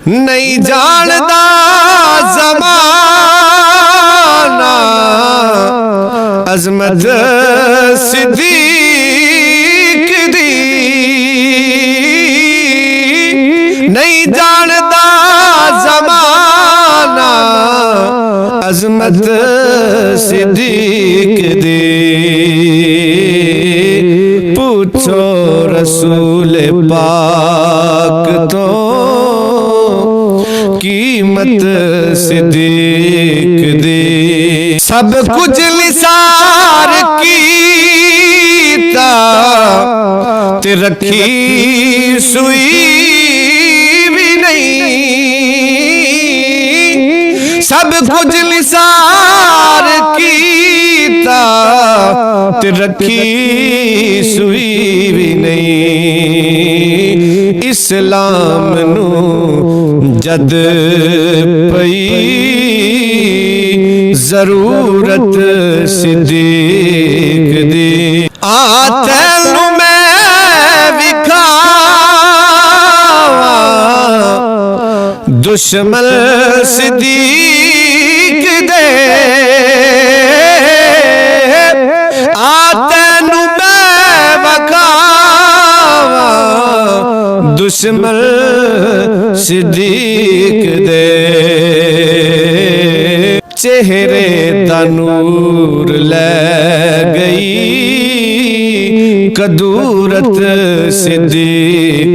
नहीं जानदा ज़माना अज़मत सिद्दीक़ दी। नहीं जानदा ज़माना अज़मत सिद्दीक़ दी। पूछो रसूल पाक तो कीमत सिद्दीक़ दी। सब कुछ निसार कीता ते रखी सुई भी नहीं। सब कुछ निसार कीता ते रखी सुई भी नहीं। इस्लाम नू जद पई जरूरत सिद्दीक़ दी। तैनू मैं विखावा दुश्मन सिद्दीक़ दे। तैनू मैं विखावा दुश्मन सिद्दीक़ दे। चेहरे दा नूर ले गई कदूरत सिद्दीक़